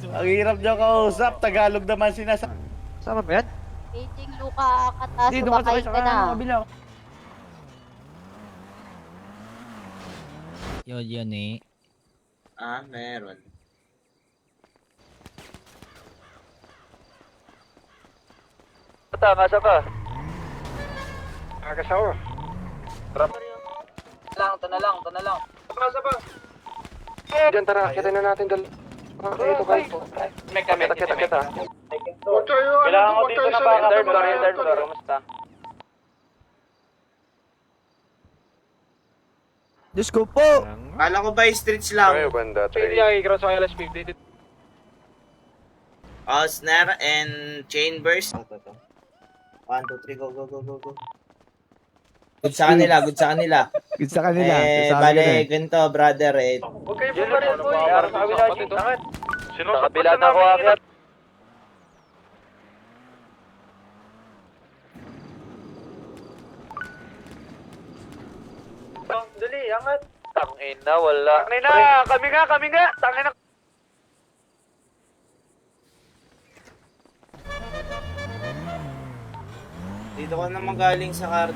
Ang hirap niyo kausap, Tagalog naman sinasabi. Sama ba yan? Aging Luka, kata Hindi, doon ka sumakay sa ka na. kabila. Yun eh. Meron. Ata, nasa ka? Nakasawa. Ito na lang. Diyan, tara, kita na natin ito kayo. Kita. Kailangan ko dito na baka. Third, kamusta? Diyos ko po! Kala ko ba streets lang? Banda, Pwede yung i-cross ang LS50. Snare and chain burst. 1, 2, 3, go. Good sa kanila. Good sa kanila. Bale, ganito, brother, Huwag kayo pumaril po eh. Para sa kabila, G. Sa kabila na ako agad. Dali, angat. Tangina, wala. Kami nga. Tangina. Dito ka naman galing sa car.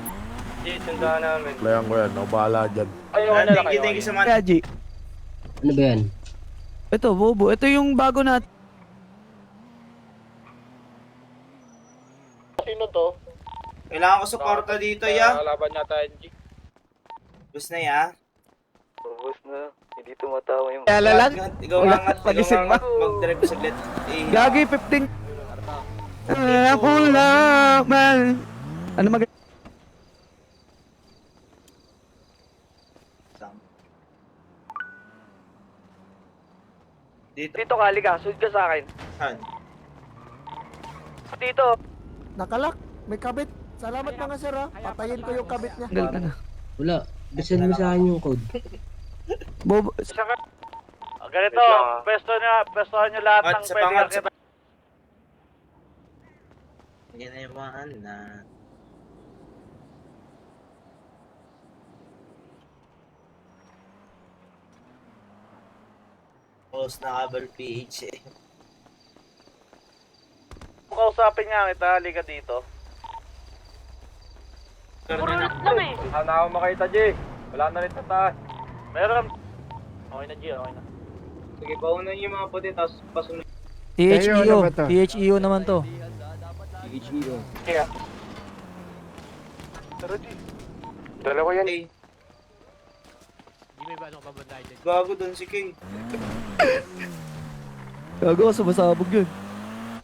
Sundahan namin. Playan ko yan, ako bahala dyan. Thank you so much. Kaya G, Ano ba yan? ito bobo, ito yung bago natin. Sino to? Kailangan ko suporta dito, ya. Kalaban niya tayo, G. Bus na, ya. Ubus na. Hindi tumatawa yung... Kaya lang, Ikaw wala, angat. pagising ba? Mag-drive saglit. Gagi 15. Ako lang man. Ano mag... Dito. Dito ka, halika. Sunod ka sa akin. Saan? Dito. Nakalak, may kabit. Salamat mga sir ha. Patayin ko yung kabit niya. Gal ka na. Wala. Bisan mo sa akin yung code. Bobo. Ganito, pestohan nyo lahat ng pwede akit. Ginawan na. Post na kabal PH eh. Kausapin nga kita, halika dito. Purulot lang eh. Sana ako makita, G. Wala na rin tataan. Meron. Okay na, G, okay na. Sige, paunan yung mga puti, tapos pasunod. THEO. THEO naman to. Kaya. Tara, G. Dalawa yan. Hey. Gago dun si King. Gago, sumasabog yun.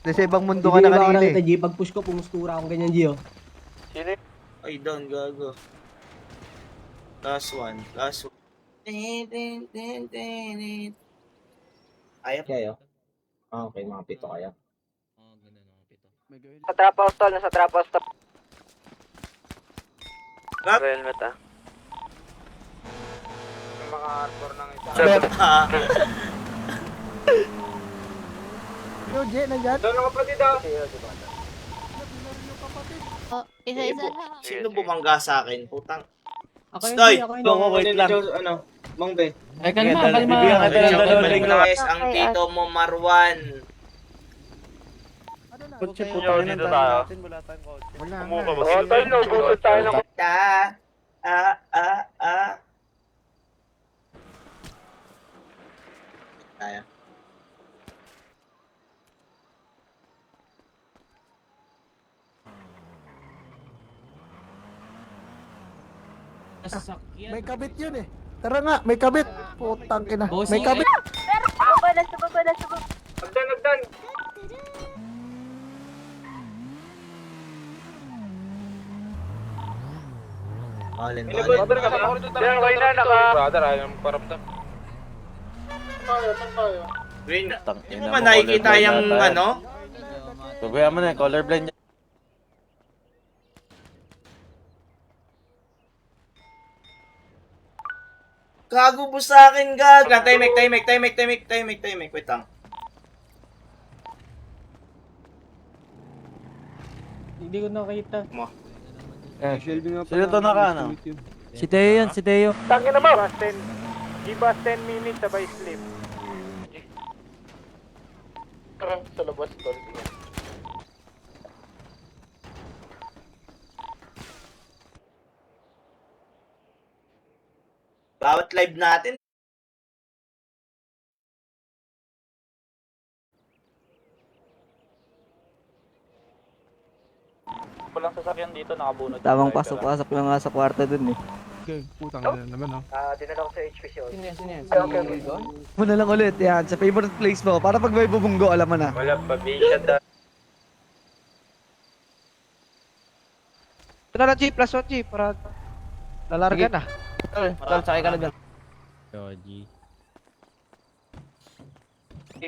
Nasa ibang mundo ka na kanina eh. G, pag push ko, pumustura akong ganyan, G, oh. Sino yun? Ay, down, gago. Last one. Ayaw. Kayo? Okay, mga pito kayo. Sa trap house tol, nasa trap house tol. Rap? Helmet ah. May mga arbor ng isa. Yo, J, nandyan. Doon ang kapatid ah. Oh, isa-isa lang. Sino bumangga sa akin? Putang. Ako Stoy! Wait lang. Mong be. Ay, kalma. Bibigyan ka ng dalawang lang. Yes, ang tito mo, Marwan. Kotse po tayo ng tayo. Wala tayong kotse. Wala Kumuha nga. ba? Oh, tol, no, gusot tayo ng... Tayo. May kabit yun eh. Tara nga, may kabit. Putang ina. May kabit. Subaba na. Nagdan. All in Brother, kasama ko rito. Diyan, kayo na, naka... Brother, ayaw mo paramdam. Green, hindi mo ba nakikita yung ano? Babayan mo na, colorblind. Gago po sa akin, gag. Tahimik. Wait lang. Hindi ko nakita. Sino to naka, ano? Si Teo yan, si Teo. Tangin na mo! Give us 10 minutes sabay sleep. Sa labas, tol. Bawat live natin, Walang sasakyan dito, nakabunod. Tamang pasok-pasok lang nga sa kwarto dun eh. Okay, putang ina naman, oh. Dinala ko sa HPC. Sino yan? Muna lang ulit, yan, sa favorite place mo. Para pag may bubunggo, alam mo na. Wala pa, Bisha da. Ito na, G. Plus 1, G. Para lalarga na. Tol, sakay ka na dyan.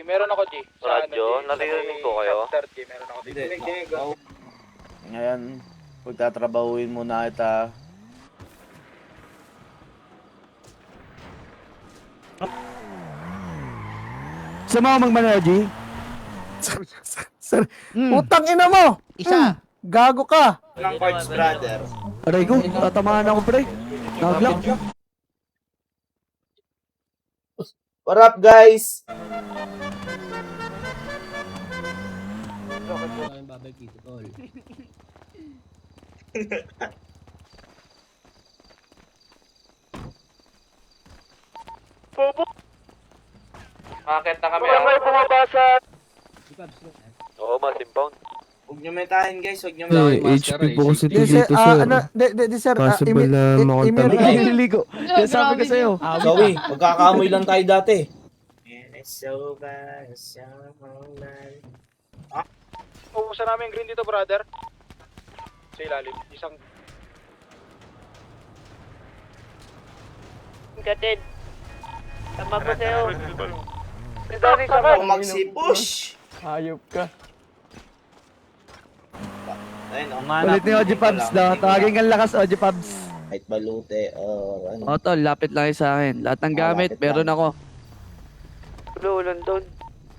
Meron ako, G. Radyo, naririnig ko kayo? G, meron ako dito. Ngayon, pagtatrabahuin muna kita. Sa mga magmanaji, Sir, putang ina mo! Isa. Gago ka! ng Quartz brother. aray ko, tatamaan ako pre. Naglang. What up, guys? Bakit na kami? Wala may bumabasa. Oo, masimpawn. Huwag nyo metahin, guys. Huwag nyo Ay, metahin. HP po kasi ito Di, sir, dito, sir. ano, di, sir, Possible na makontaminate. Ay, nililigo. Kaya sabi ko sa'yo. Zoe, magkakamoy lang tayo dati. Uusa namin yung green dito, brother. Sa ilalim. Isang... Gatid. Tama po sa'yo. Dani, sakay. Kung magsi-push. Hayop ka. Ayun, oh. Ulit ni Oji Pabs daw. Tawagin kang lakas, Oji Pabs. Kahit balute or ano. O tol, lapit lang kayo sa akin. Lahat ng gamit, lapit meron lang. ako. Ulan doon.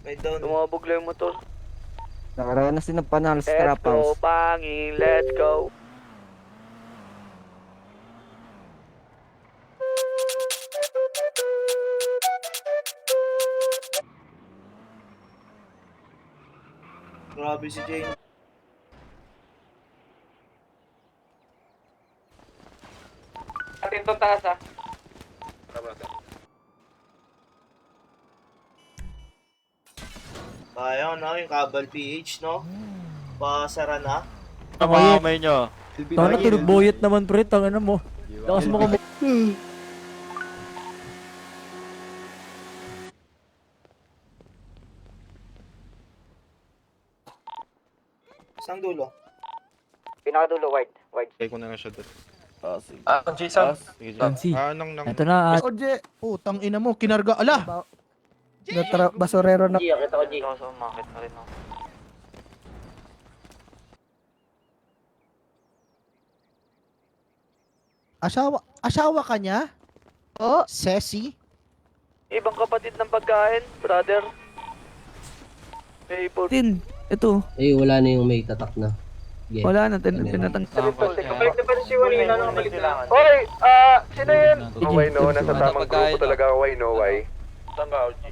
May down. Lumabog lang yung motor. Nakaranas din ng panalo sa Let's trap go, house. pangin. Let's go. Grabe si Jane. Atin to taas, ah. Tayo, no? Yung Kabal PH, no? Pasara na. Mga kamay nyo. Tana, tinugboyet naman pre, tangana mo. Lakas mo ka mo. Isang dulo. Pinakadulo, wide. Wide. Kaya ko na nga siya doon. Sige. Jason. Sige, Nancy. nang. Ito na, Oje, Putang ina mo, kinarga. Ala! basurero na. G, akit ako, G. Ikaw sa umakit na rin ako. Asawa ka niya? Oo. Sesi? Ibang kapatid ng pagkain, brother. Hey, po. tin. Ito. Eh, wala na yung may tatak na. Yeah. Wala na, tinatang. Kabalik na ba si Walina nung balik na? Okay, sino yun? Why no, nasa tamang grupo talaga. Why no, why? Saan ka, OG?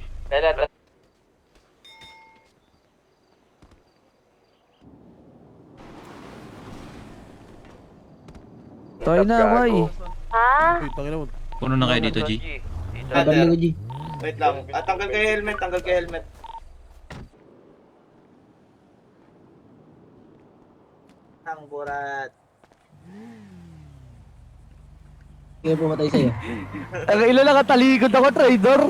Toy na, why? Ha? Puno na kayo dito, G. Abang mo, G. Wait lang. Tanggal kayo helmet, tanggal kayo helmet. Ang burat. Kaya pumatay sa'yo. Ang ilo lang katalikod ako, trader.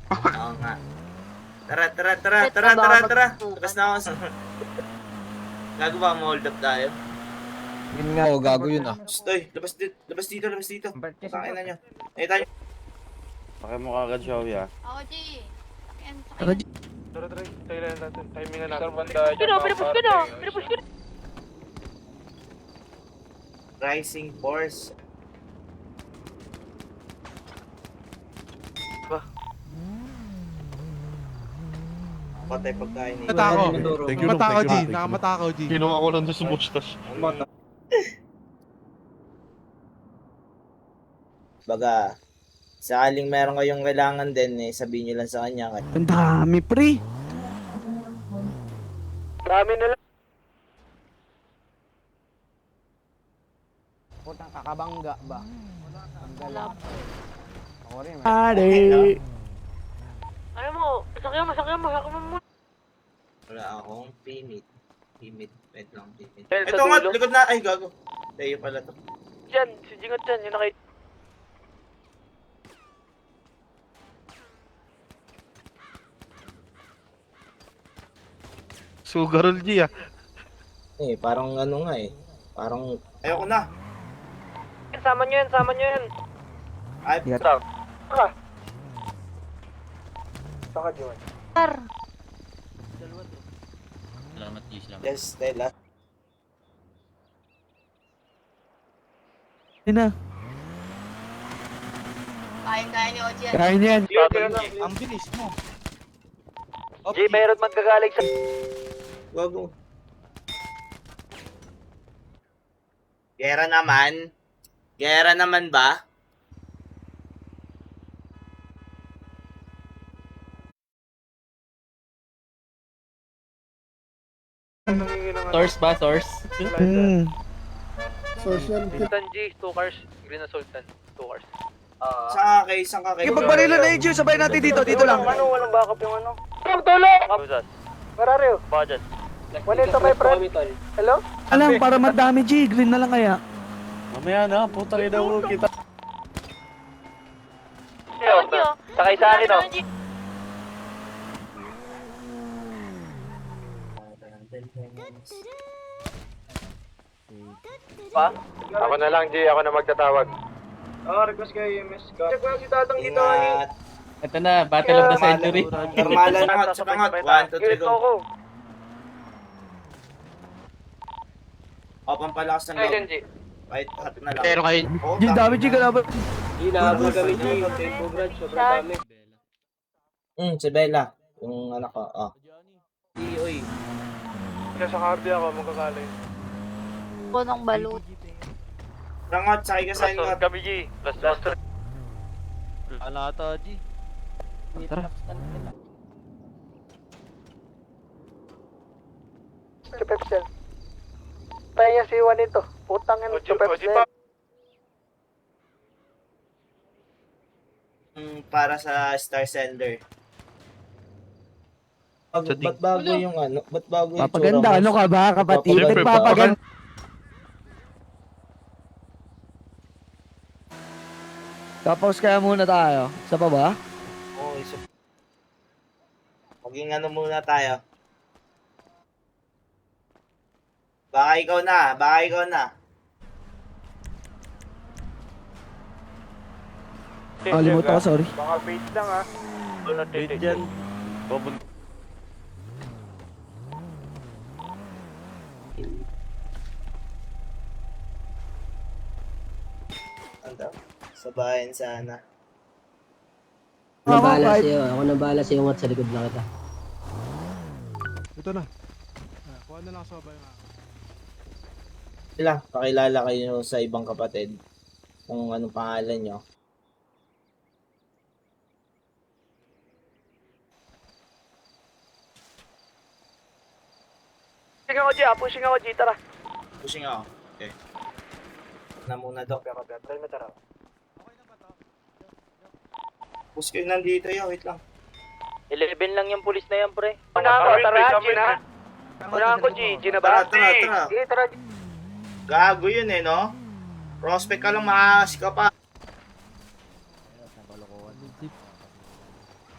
Oo nga. Tara. Tapos na ako sa... Gago ba, hold up tayo? Yun nga, gago yun ah. Stoy, labas dito. Sakain na nyo. Eh, tayo. Pakay mo kagad, Showy, ah. Ako, G. Ayan, Tara, sakay. Timingan natin. Pinupush ko na. Rising Force. Patay pagkain ni. Thank you, Matakaw, G. Nakamatakaw, G. Kinuha ko lang doon sa mustache. Baga, Sakaling meron kayong kailangan din, eh, sabihin nyo lang sa kanya. Ang dami, pre. Dami na lang. Putang kakabangga ba? Wala po. Ako rin, Pare. Ano mo? Sakyan mo. Wala akong pimit. Wait lang, pimit. Well, sa Ito nga, dulo. likod na. Ay, gago. Tayo pala to. Diyan, si Jingot dyan, yung nakita. Sugarol G ah. Eh, parang ano nga eh. Parang... Ayoko na. Sama nyo yan. Ay, Yeah. Saka John. yes, Stella. Yun na. Kaya ni Oji yan. Kaya niyan. Ang bilis mo. G, mayroon magkagaling sa... Gago. Gera naman. Gera naman ba? Source ba? Source? Social Sultan G, 2 cars. Green na Sultan, 2 cars. Saan ka kay? Ipagbarilo na yung sabay natin dito lang. Walang backup yung ano. Tom, tulong! Where are you? Budget. Wala ito my friend. Hello? Alam, para madami, G. Green na lang kaya. Mamaya na, puta rin daw kita. Oji oh. Sakay sa akin oh. Oji. Pa? Ako na lang G, ako na magtatawag. Request kayo EMS. Check mo si Tatang dito. Ingat. Ito na, Battle of the Century. Normalan nga, sa pangat. 1, 2, 3, Ganito go. ako. O, pampalakas ng Ay, loob. G. Kahit hati na lang. Pero kayo. Oh, G, dami, G. Kalaban. Hinahabol kami G. Tempo grad, sobrang dami. si Bella. Yung anak ko. Oh. Oy. Nasa Cardi ako, magkagaling. Punong balut. Rangot, sakay ka sa ingot. Kami G. Last 3. Ano ata, G? Si Pepsel. Tayo si Juan ito. Putang yan si Pepsel. Para sa Star Sender. Ba't bago yung ano? Ba't bago yung Papaganda, tsura mo? ano ka ba, kapatid? Siyempre, Nagpapaganda. Tapos kaya muna tayo. Sa baba? Oo, isa. Maging ano muna tayo. Baka ikaw na. Kalimutan ko, sorry. Baka page lang ha. Wait dyan. Ano? Sabayan sana. Ako na bahala kahit- sa'yo. Ako na bahala sa'yo ngat sa likod lang kita. Ito na. Kuha na lang sa bayo nga. Sila, pakilala kayo sa ibang kapatid. Kung anong pangalan nyo. Pushing ako G, tara. Pushing ako. Okay. Na muna, Dok. Try na tara. Push kayo nandito yun. Wait lang. 11 lang yung pulis na yan, pre. Una ako, tara, G na. Una ako, G na ba? Tara. Sige, tara, G. Gago yun eh, no? Prospect ka lang, maas ka pa.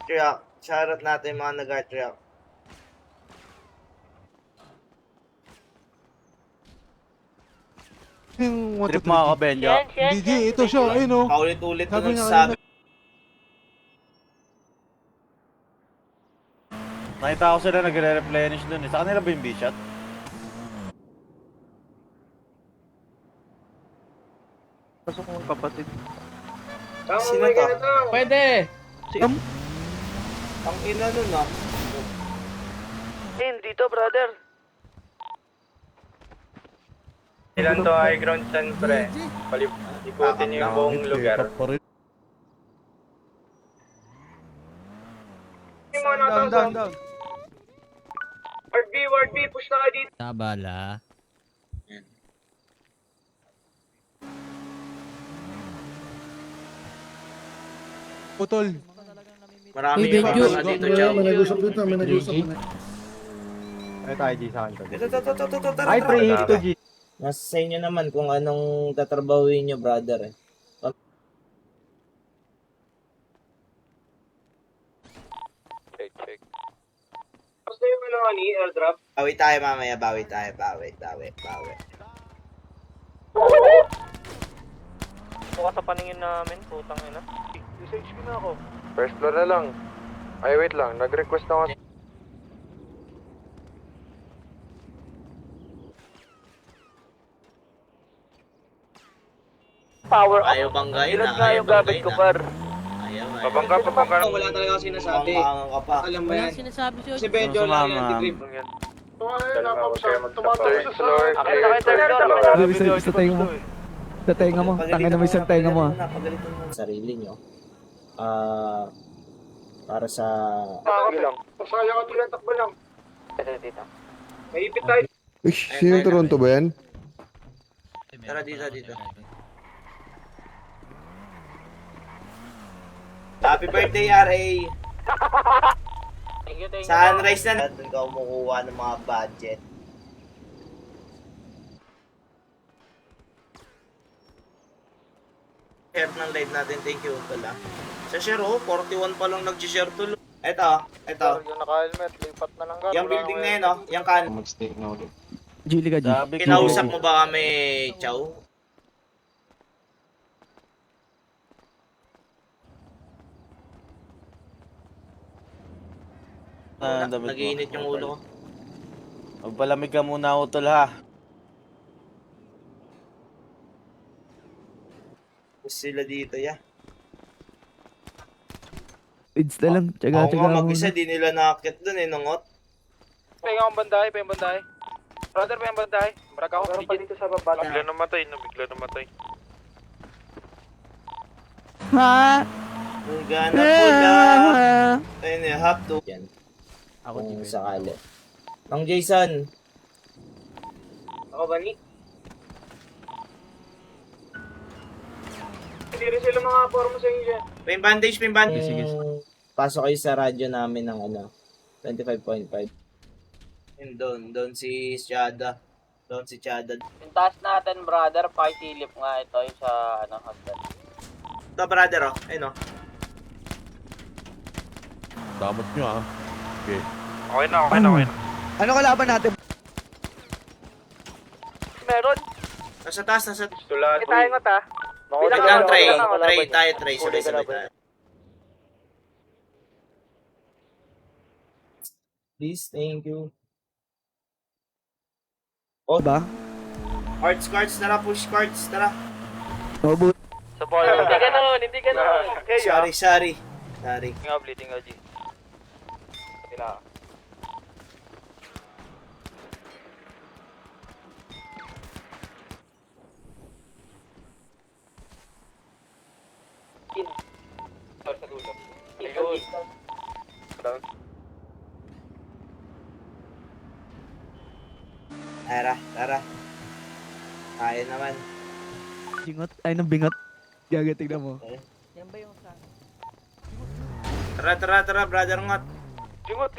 Triak. Shoutout natin mga nag-triak. Yung Trip mga kabenja. Hindi, G, ito siya. Ayun o. Paulit-ulit ko Sabi nga, nagsasabi. Nakita ko sila nagre-replenish dun eh. Sa kanila ba yung B-shot? Pasok mo kapatid. Sino to? Pwede! Ang ina nun ah. Dito, brother. Ilan to high ground dyan, pre? Ikutin niyo yung buong lugar. Down. Ward B, push na kayo dito. Tabala. Putol. Marami yung mga dito, Chow. May nag-usap dito, may nag-usap. Ay tayo, G, sa akin to. Ito, tara. Ay, pre-hit to, G. Nasa sa inyo naman kung anong tatrabahuin nyo, brother. Check. Basta yung airdrop. Bawi tayo mamaya, bawi. Bukas sa paningin namin, putang ina. Message ko na ako. First floor na lang. Ay, wait lang. Nag-request ako. Power up. Ayaw banggay Ilan na, nga ayaw yung gamit banggay ko, na. par? Ayaw. Pabangga. Wala talaga ako sinasabi. Bangga ka pa. Alam mo yan. Sinasabi siya. Si Benjo lang yan, degree. Third floor. Akit sa third floor. Grabe sa tenga mo. Sa tenga mo. Tangin na mo isang tenga mo. Napagalitan mo sarili nyo. Para sa... Pasaya ka tulang takbo lang. Maipit tayo. Sino Toronto ba yan? Tara dito. Happy birthday, RA! Thank you. Sunrise na doon ka kumukuha ng mga budget. Share ng live natin, thank you pala. Sa share 41 pa lang nag-share to. Ito. Yung naka-helmet, lipat na lang ka. Yung building na yun, oh. Yung kan. Mag-stay na ulit. Gili ka, G. Kinausap mo ba kami, Chow? Nag-iinit yung ulo ko. Magpalamig ka muna, utol ha. Sila dito, ya. Pids na lang. Ako Tsaga nga mo. mag-isa, di nila nakakit dun eh, nangot. Pa yung banday. Brother, pa yung banday. Marag ako. Meron pa dito sa baba. Bigla namatay. Ha? Ang gana pula. Ayun eh, have to. Yan. Kung sakali. Mang Jason. Ako ba ni? Hindi rin sila mga forma sa inyo dyan. Pin bandage. Sige. Pasok kayo sa radyo namin ng 25.5. Yun doon si Chada. Yung taas natin, brother, pakitilip nga ito yung sa hostel. Ito brother oh. Ayun oh. Damot nyo ah. Okay. Okay na. Ano kalaban natin? Meron. Nasa taas. Hindi tayo ngot ha. Wait lang, try. Sabay tayo. Please, thank you. Oh, Ba? cards, tara, push cards, tara. Obo. Sa ball. Hindi ka na. Sorry. Nga, bleeding OG. Kapila. Sa dulo. Ayun. Tara. Kaya naman. Bingot. Ay, nang bingot. Gaga, tignan mo. Tara, brother ngot. Jingot.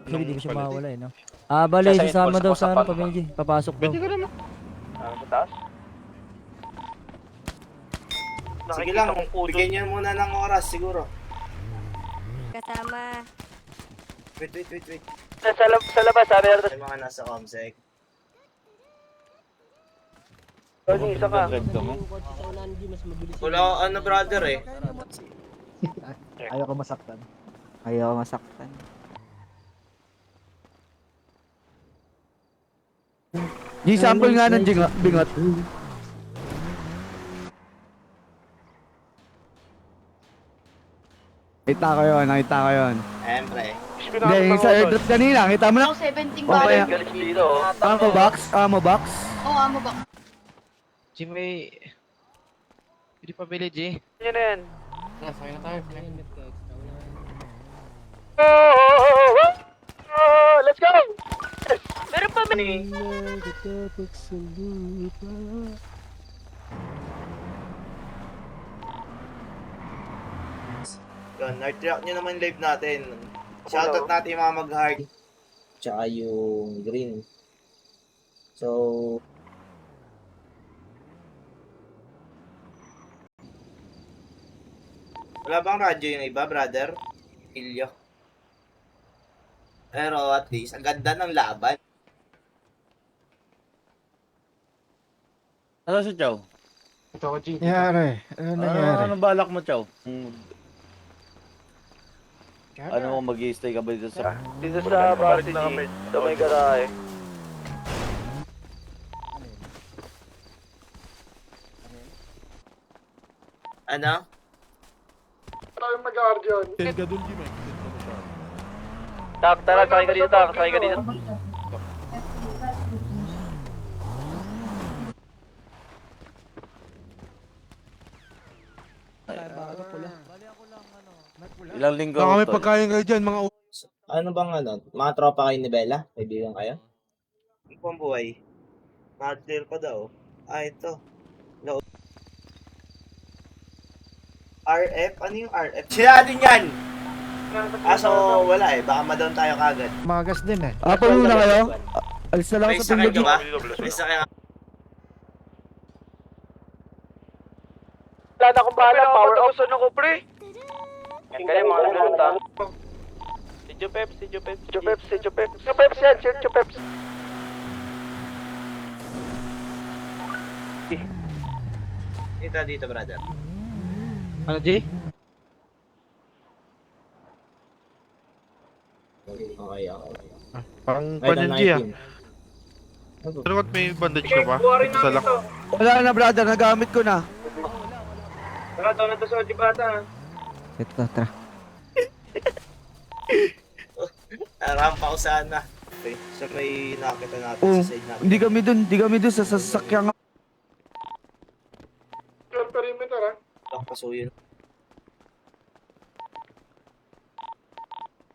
Hindi ko siya mawala eh, no? Bale, sasama daw sa ano, pamilya. Papasok daw. Sa taas? Sige lang, bigyan niyo muna ng oras siguro. Kasama. Wait. Sa labas, sabi na Sa mga nasa comsec. Tony, isa ka. Wala ano brother eh. Ayaw ko masaktan. G, sample nga ng bingot. Kita ko yun. Siyempre. Hindi, yung sa airdrop kanina, kita mo na. Ako 17 Okay. ba? Galit dito. Ammo box. Oo, amo ba? G, may G pamili, G. Yun na yan. Sakay na tayo. Let's go! Meron pa Yun, heart nyo naman live natin. Shoutout natin yung mga mag-heart. Tsaka yung green. So, wala bang radyo yung iba, brother? Ilyo. Pero at least, ang ganda ng laban. Ano si Chow? Ito ako, G. Nangyari. Ano nangyari? Ano balak mo, Chow? Ano kung mag-i-stay ka ba dito sa... Dito sa base, G. Sa may garahe. Ano? Tayo mag-arjon. Tenga dun, G, man. Tak, tara, sakay ka dito, tak. Sakay ka dito. Ilang linggo Baka may tol? pagkain kayo dyan, mga Ano bang ano? Mga tropa kayo ni Bella? Kaibigan kayo? Ano pang buhay? Madler pa daw. Ah, ito. No. RF? Ano yung RF? Sila din yan! Ah, so wala eh. Baka madown tayo kagad. Magas din eh. Puno na kayo? Alis na lang ako May sa sakay Pindog. ka ba? May sakay ka. Wala na akong bahala. Power off. Saan ako, pre? Kaya mga nagpunta. Si Jopeps, si Jopeps. Jopeps, si Jopeps. Jopeps yan, si Jopeps. Dito, brother. Ano, G? Okay. pang May panin, G, ah. 19. Pero ba't may bandage ka pa? Sa lak. Wala na brother, nagamit ko na. Tara, daw na to sa Ojibata. Ito, tara. Rampa ko sana. Okay. So may nakita natin Oh, sa side natin. hindi kami dun sa sasakyan. Perimeter ah. Pasuyin.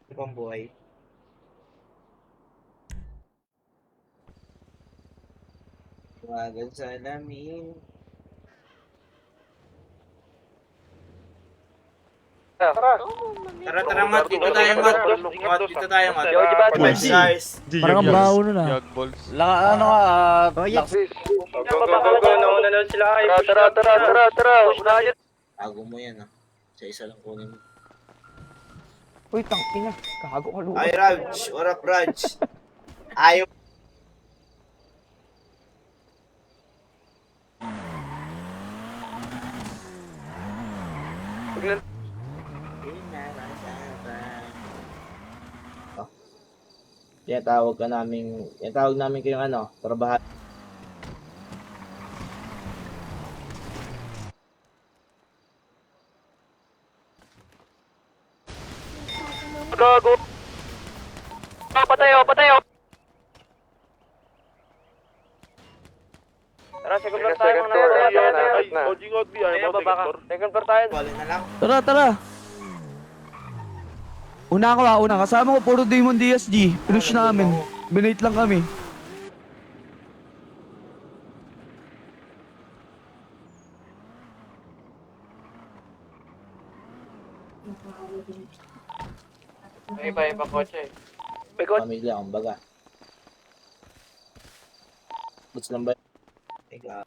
Ano pang buhay? Tumagal sa lamin. Tara, mat. Dito tayo, mat. Dito tayo, mat. Yo, Ojibata. 5 stars. Parang ang baho nun ah. Yag balls. Ano ka, Go. Nauna lang sila. Tara. Unahan yun. Tago mo yan, ah. Sa isa lang kunin mo. Uy, tangina. Kago ka lupa. Ay, Raj. What up, Raj? Ayaw. Tawag namin kayong ano, trabaho. Gago. Patayo. Tara, second floor tayo. Ojing out, B. Ayaw mo, sector. Second floor tayo. Bali na lang. Tara. Una. Kasama ko puro Damon Diaz G. Pinush namin. Binate lang kami. May iba kotse. May kotse. Pamilya, kumbaga. Boots lang ba? Ikaw.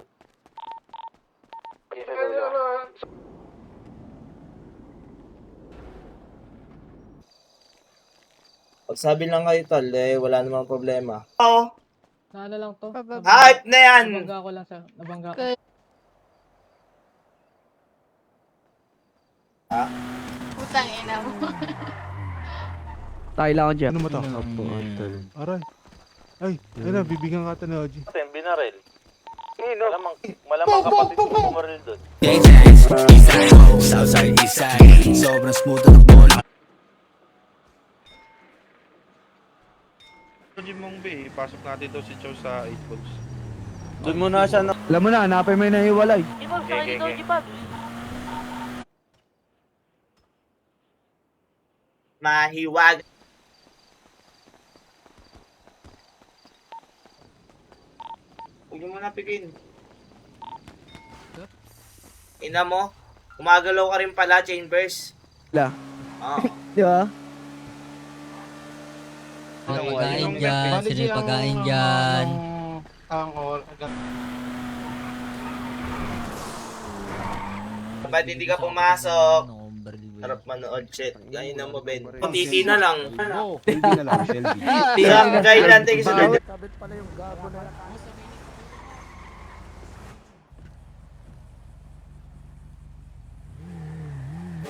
Pagsabi lang kayo, tol, wala namang problema. Oo. Sana lang to. Hype na yan! Nabangga ko lang sa... Nabangga ko. Putang ina mo. Tayo lang ako dyan. Ano mata? Aray. Ay, ayun na, bibigyan ka ata ni Oji. binaril. Malamang kapatid ko bumaril doon. Sobrang smooth ng bola. Oji mong B, pasok natin daw si Chow sa 8 balls. Doon muna siya na... Alam mo na, hanapin mo yung nahiwalay. Di ba, sakay dito, Ojibata. Mahiwag. Huwag mo na pigin. Ina mo, umagalaw ka rin pala, Chambers. La. Oo. Di ba? Pagkain dyan, sino yung pagkain dyan? Ba't hindi ka pumasok? Harap manood, shit. Ganyan na mo, Ben. Titi na lang. Shelby na lang, Shelby. Tiyang kailan, tingin sa Ben. Kabit pala yung gago na.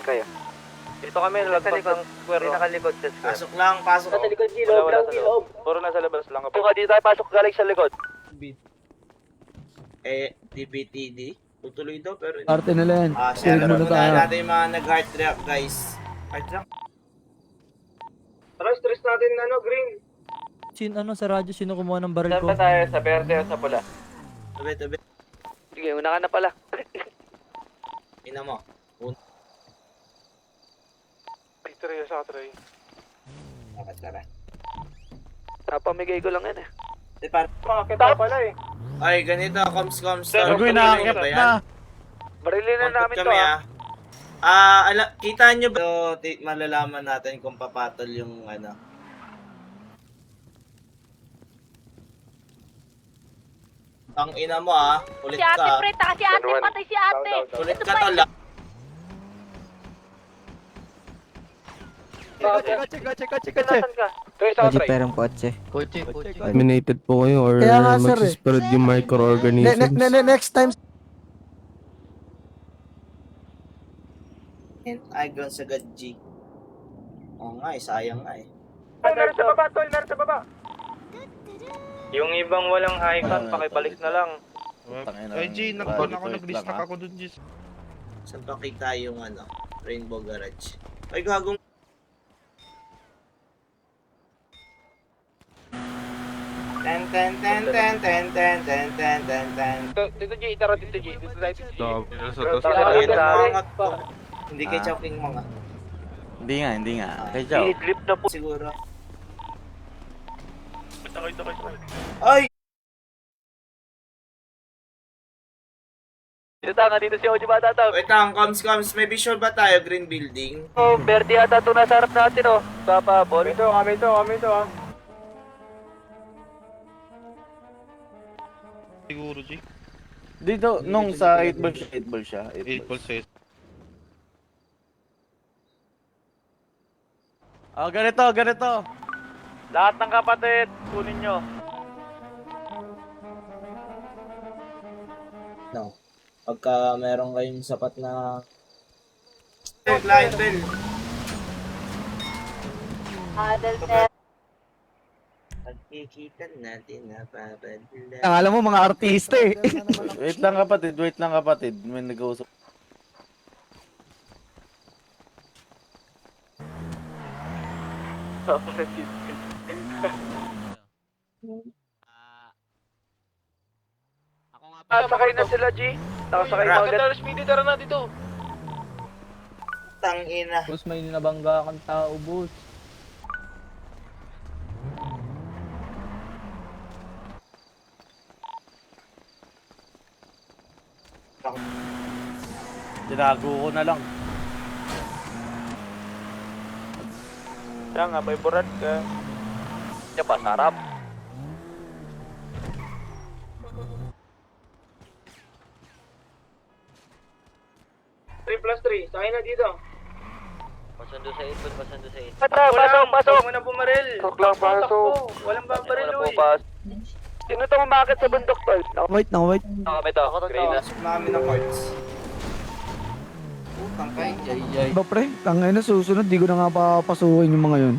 Kayo. Dito kami nalagpas ng square. Nakalikod sa square. Pasok lang, pasok. Sa likod, G-loob lang, G-loob. Puro nasa labas lang. Buka dito tayo pasok galing sa likod. DBTD. Tutuloy daw, pero... Arte nila yan. Share Muna muna tayo. natin yung mga nag-heart trap, guys. Heart trap? Tara, stress natin, Green. Sa radyo, sino kumuha ng baril Saan ko? ba tayo? Sa verde o sa pula? Tabi. Sige, una ka na pala. Ina mo. Bakit tara? Napamigay ko lang yan eh. Makakita pala eh. Ay, ganito, coms. Gagawin na, akit na. Barilin na namin to kami, ah. Kita nyo ba? So, malalaman natin kung papatol yung ano. Ang ina mo ulit Si ate, ka. pre, taka si ate, patay si ate. Ulit Ito ka pa tala. Nasaan ka? perang kotse. Terminated po kayo or Kaya nga, sir, mag-spread yung microorganisms. Next time, Ay, gano'n sa G. Oo nga sayang nga eh. Meron sa baba. Yung ibang walang icon, pakibalik na lang. Ay, G, nag-distract ako dun, G. Saan pa kita yung Rainbow Garage? Ay, gagong... Ten. Dito G, tara dito G. Dito tayo dito G. Ayun ang mga to. Hindi kay Chowking mga. Hindi nga. Kay Chow. Clip na po. Siguro. Ito. Ay! Dito tayo, dito si Oji Bata tao. Wait lang, coms. May visual ba tayo? Green building? Oh, verde ata ito nasa harap natin oh. Papa, Bol. Kami ito ah. Siguro, G. Dito, nung sa 8 ball siya. 8 balls eh. Ganito. Lahat ng kapatid, kunin nyo. No. Pagka meron kayong sapat na... Client bell. Adal, sir. Pagkikita natin na babadla. Ang alam mo, mga artista eh. Wait lang kapatid. May nag-uusap. Sakay na sila G. Nakasakay na ulit. Speedy, tara na dito. Tangina. Boss, may nabangga kang tao, boss. Tinago ko na lang. Siya nga, may burat ka. Siya pa, sarap. Sakay na dito. Pasundo sa 8, pasundo sa 8. Pasok. Huwag mo na bumaril. Pasok. Walang babaril, Ano uy. po, pas? Sino to umakit sa bundok, tol? Wait. Kami to. Green na. Pasok namin ng courts. Putang kay. Ba pre, tangay na susunod, di ko na nga papasukin yung mga yun.